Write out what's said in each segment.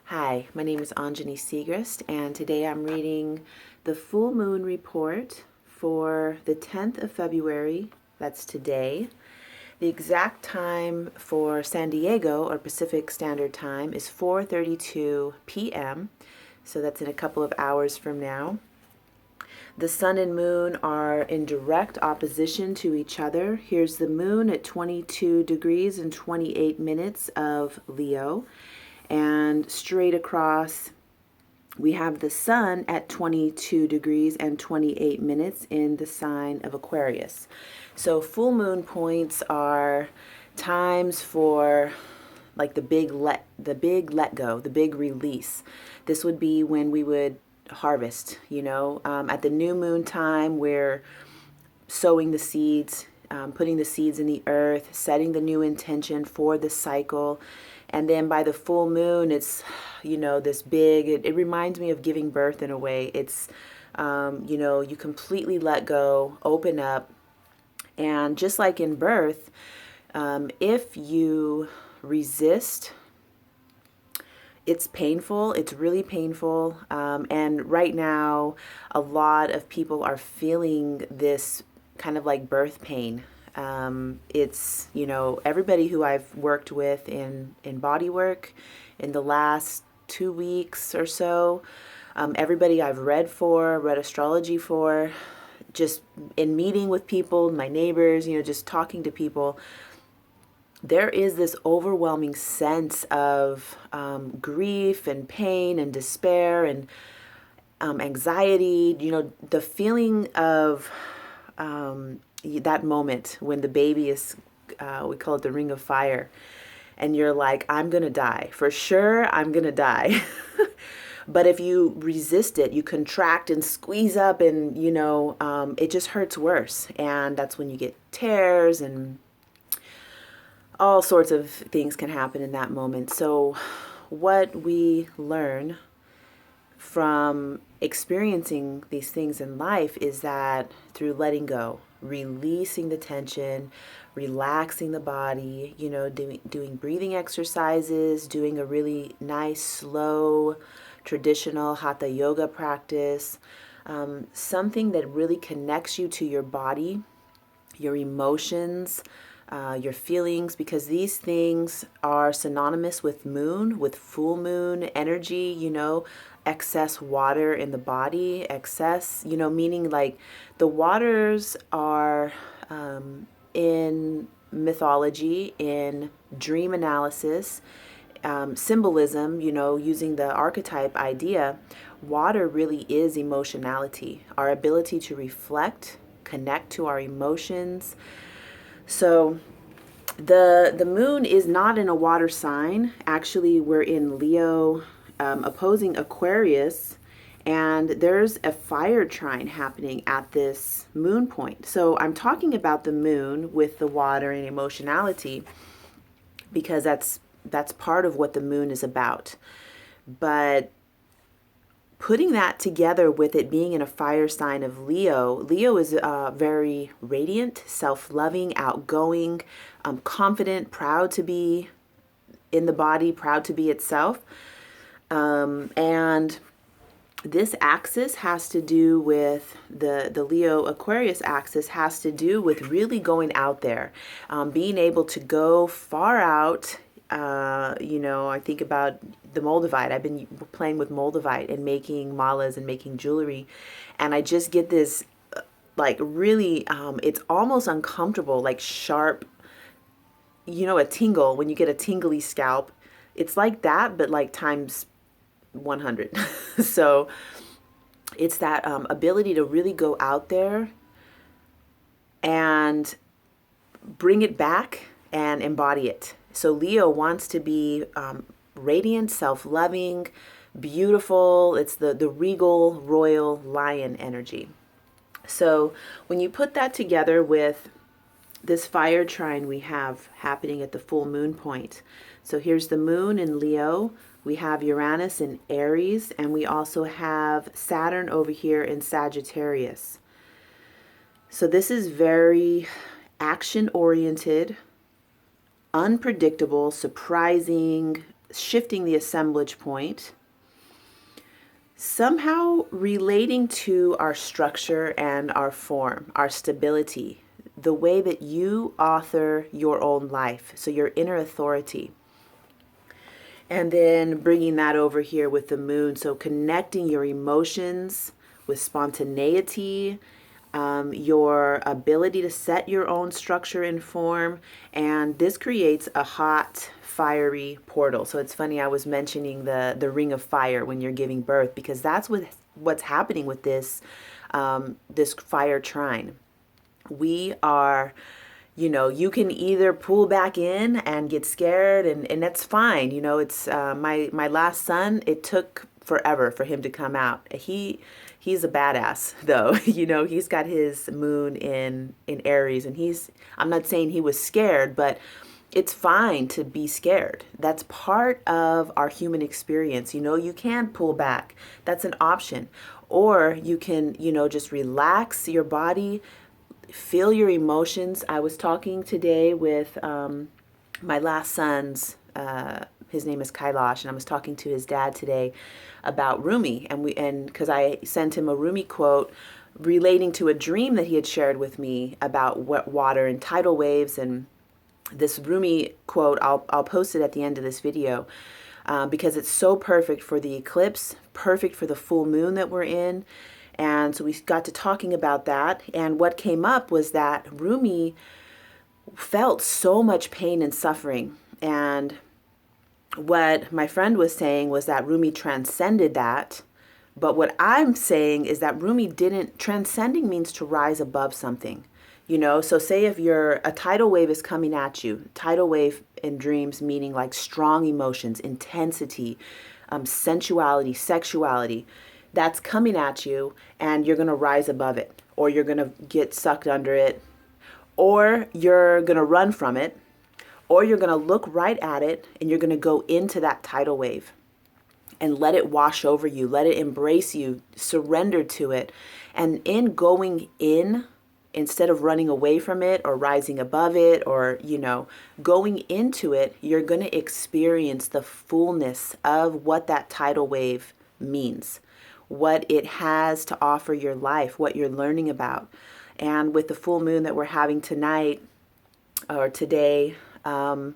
Hi, my name is Anjani Segrist, and today I'm reading the full moon report for the 10th of February. That's today. The exact time for San Diego, or Pacific Standard Time, is 4:32 p.m., so that's in a couple of hours from now. The sun and moon are in direct opposition to each other. Here's the moon at 22 degrees and 28 minutes of Leo. And straight across, we have the sun at 22 degrees and 28 minutes in the sign of Aquarius. So full moon points are times for like the big let go, the big release. This would be when we would harvest, at the new moon time, we're sowing the seeds, putting the seeds in the earth, setting the new intention for the cycle. And then by the full moon, it's, this big, it reminds me of giving birth in a way. It's, you completely let go, open up. And just like in birth, if you resist, it's painful. It's really painful. And right now, a lot of people are feeling this kind of like birth pain. It's, everybody who I've worked with in body work in the last 2 weeks or so, everybody I've read astrology for, just in meeting with people, my neighbors, just talking to people, there is this overwhelming sense of grief and pain and despair and anxiety, the feeling of that moment when the baby is, we call it the ring of fire, and you're like, I'm going to die. For sure, I'm going to die. But if you resist it, you contract and squeeze up and, it just hurts worse. And that's when you get tears and all sorts of things can happen in that moment. So what we learn from experiencing these things in life is that through letting go, releasing the tension, relaxing the body, doing breathing exercises, doing a really nice, slow, traditional hatha yoga practice, something that really connects you to your body, your emotions, your feelings, because these things are synonymous with moon, with full moon energy, excess water in the body, excess, meaning like the waters are in mythology, in dream analysis, symbolism, using the archetype idea, water really is emotionality, our ability to reflect, connect to our emotions. So the moon is not in a water sign. Actually, we're in Leo, opposing Aquarius, and there's a fire trine happening at this moon point. So I'm talking about the moon with the water and emotionality because that's part of what the moon is about. But putting that together with it being in a fire sign of Leo, Leo is very radiant, self-loving, outgoing, confident, proud to be in the body, proud to be itself. And this axis has to do with the Leo Aquarius axis has to do with really going out there, being able to go far out. I think about the Moldavite. I've been playing with Moldavite and making malas and making jewelry. And I just get this, like really, it's almost uncomfortable, like sharp, a tingle, when you get a tingly scalp. It's like that, but like times 100. So it's that ability to really go out there and bring it back and embody it. So Leo wants to be radiant, self-loving, beautiful. It's the regal, royal lion energy. So when you put that together with this fire trine we have happening at the full moon point. So here's the moon in Leo. We have Uranus in Aries, and we also have Saturn over here in Sagittarius. So this is very action-oriented, unpredictable, surprising, shifting the assemblage point, somehow relating to our structure and our form, our stability, the way that you author your own life, so your inner authority. And then bringing that over here with the moon, so connecting your emotions with spontaneity, your ability to set your own structure and form, and this creates a hot, fiery portal. So it's funny, I was mentioning the ring of fire when you're giving birth, because that's what's happening with this fire trine. We are, you can either pull back in and get scared, and that's fine. It's my last son, it took forever for him to come out. He's a badass though. He's got his moon in Aries, and I'm not saying he was scared, but it's fine to be scared. That's part of our human experience. You can pull back. That's an option. Or you can, just relax your body, feel your emotions. I was talking today with my last son's, his name is Kailash, and I was talking to his dad today about Rumi, and because I sent him a Rumi quote relating to a dream that he had shared with me about water and tidal waves. And this Rumi quote, I'll post it at the end of this video, because it's so perfect for the eclipse, perfect for the full moon that we're in. And so we got to talking about that, and what came up was that Rumi felt so much pain and suffering. And what my friend was saying was that Rumi transcended that. But what I'm saying is that Rumi didn't. Transcending means to rise above something. So say if a tidal wave is coming at you, tidal wave in dreams meaning like strong emotions, intensity, sensuality, sexuality, that's coming at you, and you're going to rise above it, or you're going to get sucked under it, or you're going to run from it, or you're going to look right at it and you're going to go into that tidal wave and let it wash over you, let it embrace you, surrender to it. And in going in, instead of running away from it or rising above it, or, going into it, you're going to experience the fullness of what that tidal wave means, what it has to offer your life, what you're learning about. And with the full moon that we're having tonight or today, and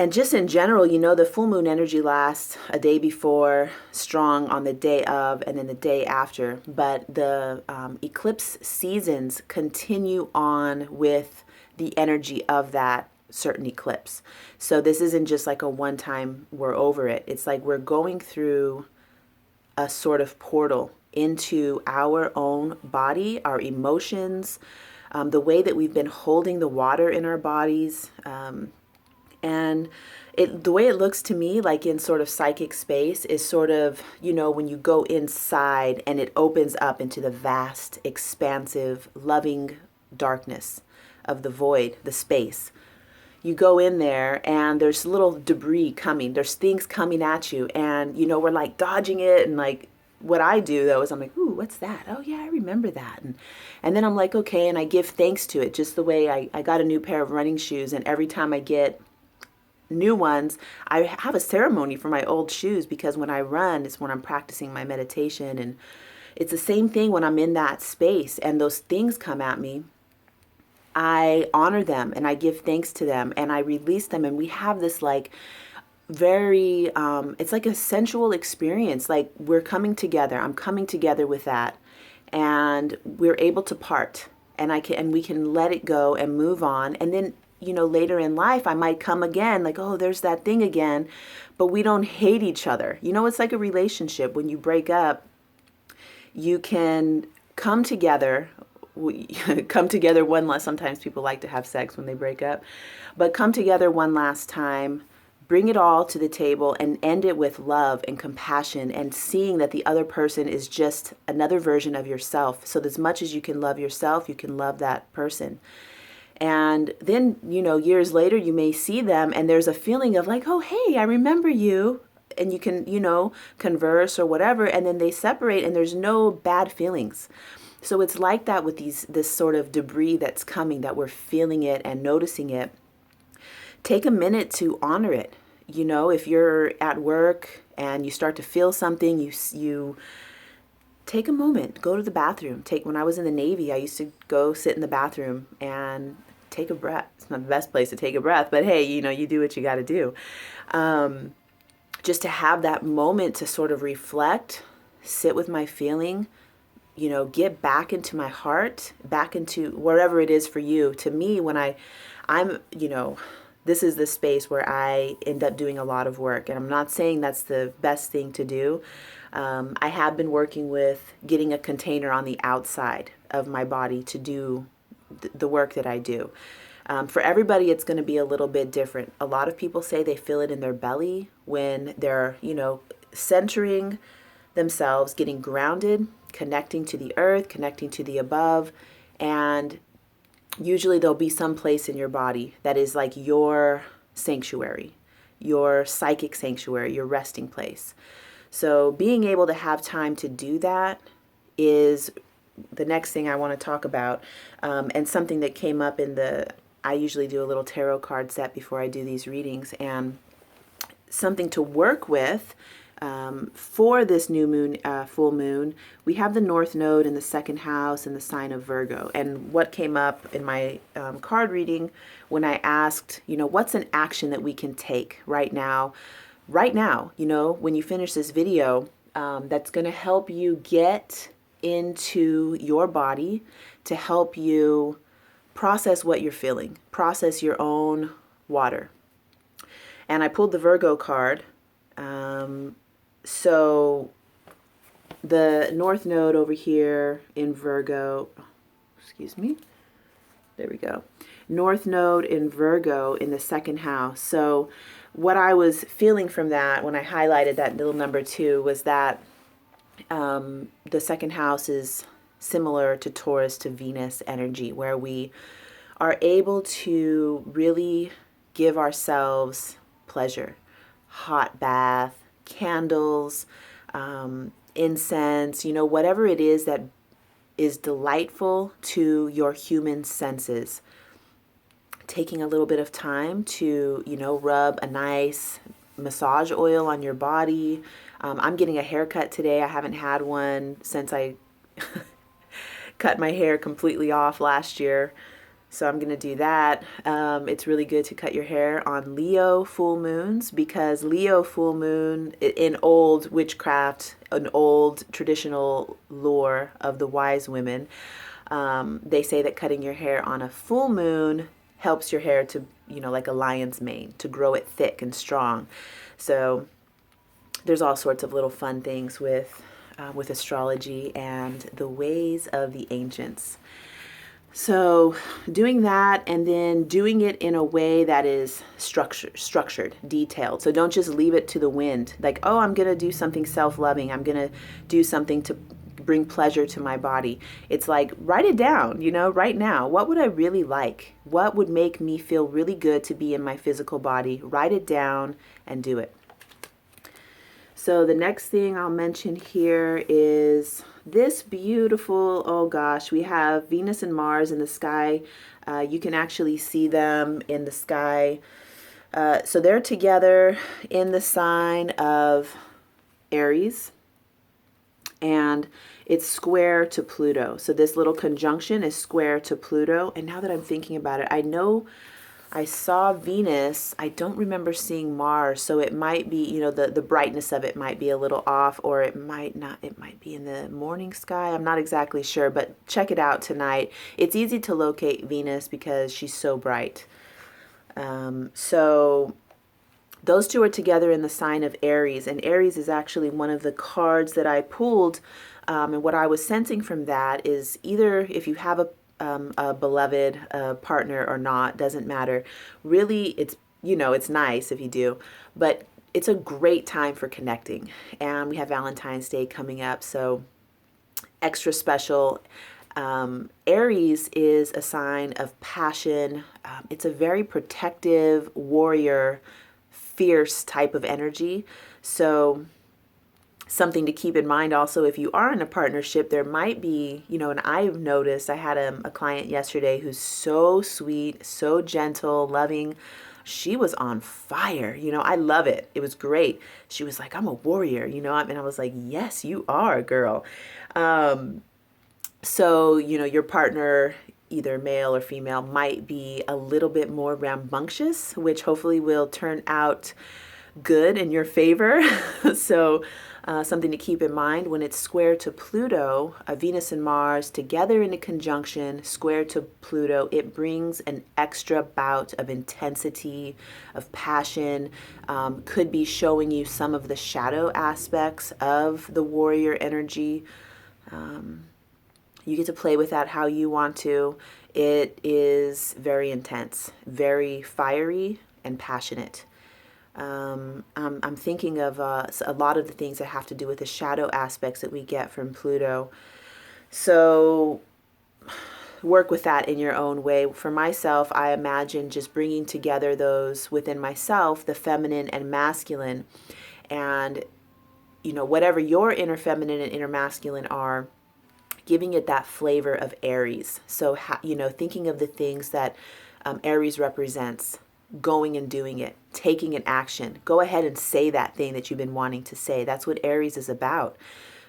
just in general, the full moon energy lasts a day before, strong on the day of, and then the day after. But the eclipse seasons continue on with the energy of that certain eclipse. So this isn't just like a one time we're over it. It's like we're going through a sort of portal into our own body, our emotions, the way that we've been holding the water in our bodies. And the way it looks to me, like in sort of psychic space, is sort of, when you go inside and it opens up into the vast, expansive, loving darkness of the void, the space. You go in there and there's little debris coming. There's things coming at you, and, we're like dodging it. And like what I do though is I'm like, ooh, what's that? Oh yeah, I remember that. And then I'm like, okay. And I give thanks to it, just the way I got a new pair of running shoes. And every time I get new ones, I have a ceremony for my old shoes, because when I run, it's when I'm practicing my meditation. And it's the same thing when I'm in that space and those things come at me. I honor them and I give thanks to them and I release them. And we have this like very, it's like a sensual experience. Like we're coming together. I'm coming together with that, and we're able to part, and we can let it go and move on. And then, later in life, I might come again, like, oh, there's that thing again, but we don't hate each other. It's like a relationship. When you break up, you can come together. Come together one last. Sometimes people like to have sex when they break up, but come together one last time, bring it all to the table, and end it with love and compassion, and seeing that the other person is just another version of yourself. So as much as you can love yourself, you can love that person. And then, years later, you may see them and there's a feeling of like, oh, hey, I remember you. And you can, converse or whatever. And then they separate and there's no bad feelings. So it's like that with this sort of debris that's coming, that we're feeling it and noticing it. Take a minute to honor it. you know, if you're at work and you start to feel something, you take a moment, go to the bathroom. When I was in the Navy, I used to go sit in the bathroom and take a breath. It's not the best place to take a breath, but hey, you know, you do what you got to do. Just to have that moment to sort of reflect, sit with my feeling, you know, get back into my heart, back into wherever it is for you. To me, when I'm, you know, this is the space where I end up doing a lot of work. And I'm not saying that's the best thing to do. I have been working with getting a container on the outside of my body to do the work that I do. For everybody, it's going to be a little bit different. A lot of people say they feel it in their belly when they're, you know, centering themselves, getting grounded, connecting to the earth, connecting to the above. And usually there'll be some place in your body that is like your sanctuary, your psychic sanctuary, your resting place. So being able to have time to do that is the next thing I want to talk about, and something that came up I usually do a little tarot card set before I do these readings, and something to work with for this new moon, full moon. We have the North Node in the second house in the sign of Virgo. And what came up in my card reading when I asked, you know, what's an action that we can take right now? Right now, you know, when you finish this video, that's going to help you get into your body, to help you process what you're feeling, process your own water. And I pulled the Virgo card. So the North Node over here in Virgo, excuse me, there we go. North Node in Virgo in the second house. So what I was feeling from that when I highlighted that little number 2 was that the second house is similar to Taurus, to Venus energy, where we are able to really give ourselves pleasure. Hot bath, candles, incense, you know, whatever it is that is delightful to your human senses. Taking a little bit of time to, you know, rub a nice massage oil on your body. I'm getting a haircut today. I haven't had one since I cut my hair completely off last year. So I'm going to do that. It's really good to cut your hair on Leo full moons, because Leo full moon, in old witchcraft, an old traditional lore of the wise women, they say that cutting your hair on a full moon helps your hair to, you know, like a lion's mane, to grow it thick and strong. So there's all sorts of little fun things with astrology and the ways of the ancients. So doing that, and then doing it in a way that is structured, detailed. So don't just leave it to the wind. Like, oh, I'm going to do something self-loving. I'm going to do something to bring pleasure to my body. It's like, write it down, you know, right now. What would I really like? What would make me feel really good to be in my physical body? Write it down and do it. So the next thing I'll mention here is this beautiful, oh gosh, we have Venus and Mars in the sky. You can actually see them in the sky. So they're together in the sign of Aries, and it's square to Pluto. So this little conjunction is square to Pluto. And now that I'm thinking about it, I know I saw Venus. I don't remember seeing Mars. So it might be, you know, the brightness of it might be a little off, or it might not. It might be in the morning sky. I'm not exactly sure, but check it out tonight. It's easy to locate Venus because she's so bright. So those two are together in the sign of Aries, and Aries is actually one of the cards that I pulled. And what I was sensing from that is, either if you have a beloved partner or not, doesn't matter. Really, it's, you know, it's nice if you do, but it's a great time for connecting. And we have Valentine's Day coming up, so extra special. Aries is a sign of passion. It's a very protective, warrior, fierce type of energy. So something to keep in mind also, if you are in a partnership, there might be, you know, and I've noticed, I had a client yesterday who's so sweet, so gentle, loving, she was on fire. I love it. It was great. She was like, I'm a warrior, and I was like, yes, you are, girl. So, your partner, either male or female, might be a little bit more rambunctious, which hopefully will turn out good in your favor. So, something to keep in mind when it's square to Pluto, Venus and Mars together in a conjunction, square to Pluto, it brings an extra bout of intensity, of passion, could be showing you some of the shadow aspects of the warrior energy. You get to play with that how you want to. It is very intense, very fiery and passionate. I'm thinking of a lot of the things that have to do with the shadow aspects that we get from Pluto. So work with that in your own way. For myself, I imagine just bringing together those within myself, the feminine and masculine, and whatever your inner feminine and inner masculine are, giving it that flavor of Aries. So, thinking of the things that Aries represents, going and doing it, taking an action. Go ahead and say that thing that you've been wanting to say. That's what Aries is about.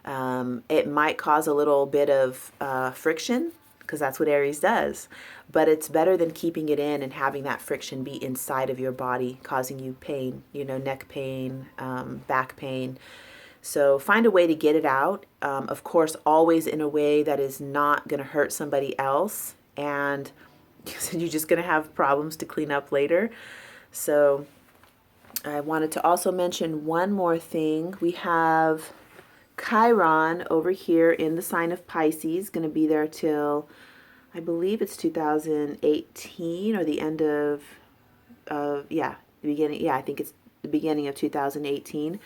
It might cause a little bit of friction, because that's what Aries does. But it's better than keeping it in and having that friction be inside of your body, causing you pain, neck pain, back pain. So find a way to get it out. Of course, always in a way that is not going to hurt somebody else. And you're just going to have problems to clean up later. So I wanted to also mention one more thing. We have Chiron over here in the sign of Pisces, going to be there till, I believe it's 2018 or the end of, the beginning. Yeah, I think it's the beginning of 2018.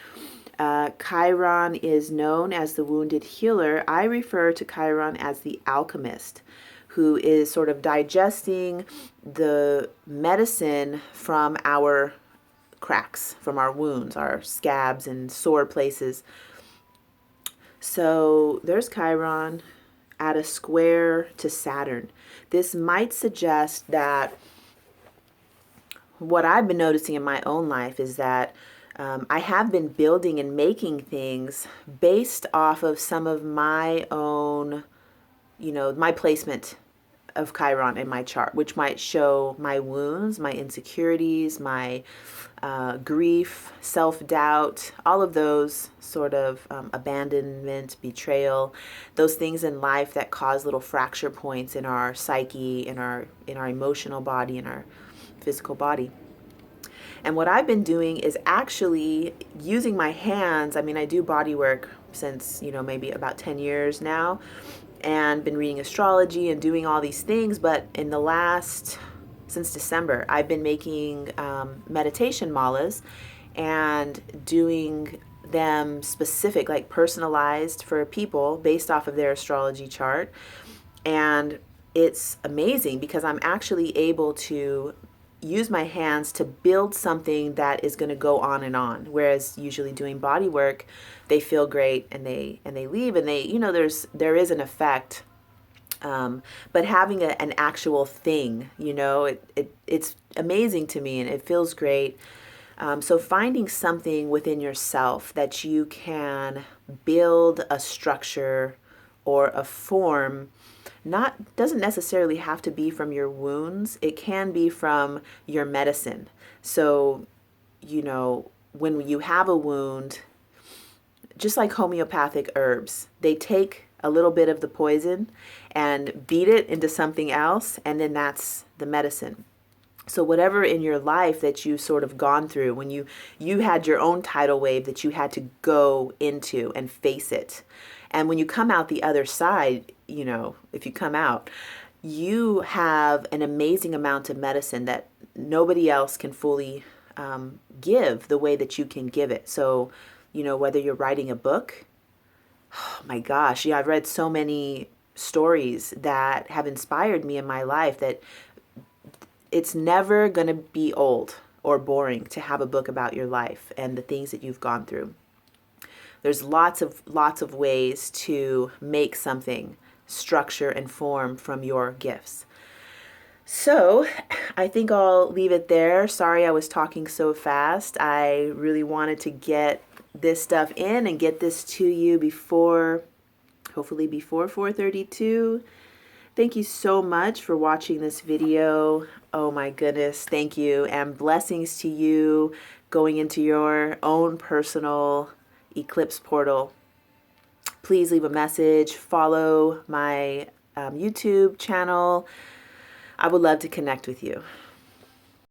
Chiron is known as the wounded healer. I refer to Chiron as the alchemist, who is sort of digesting the medicine from our cracks, from our wounds, our scabs and sore places. So there's Chiron at a square to Saturn. This might suggest that what I've been noticing in my own life is that I have been building and making things based off of some of my own, my placement of Chiron in my chart, which might show my wounds, my insecurities, my grief, self-doubt, all of those sort of abandonment, betrayal, those things in life that cause little fracture points in our psyche, in our emotional body, in our physical body. And what I've been doing is actually using my hands. I mean, I do body work since, maybe about 10 years now, and been reading astrology and doing all these things. But since December, I've been making meditation malas and doing them specific, like personalized for people based off of their astrology chart. And it's amazing because I'm actually able to use my hands to build something that is going to go on and on. Whereas usually doing body work, they feel great and they leave, and there is an effect. But having an actual thing, it's amazing to me and it feels great. So finding something within yourself that you can build a structure or a form, doesn't necessarily have to be from your wounds. It can be from your medicine. So, when you have a wound, just like homeopathic herbs, they take a little bit of the poison and beat it into something else, and then that's the medicine. So whatever in your life that you sort of gone through, when you had your own tidal wave that you had to go into and face it. And when you come out the other side, if you come out, you have an amazing amount of medicine that nobody else can fully give the way that you can give it. So, whether you're writing a book, oh my gosh, I've read so many stories that have inspired me in my life that it's never going to be old or boring to have a book about your life and the things that you've gone through. There's lots of ways to make something, structure and form from your gifts. So I think I'll leave it there. Sorry I was talking so fast. I really wanted to get this stuff in and get this to you before, hopefully before 4:32. Thank you so much for watching this video. Oh my goodness, thank you. And blessings to you going into your own personal eclipse portal. Please leave a message, follow my YouTube channel. I would love to connect with you.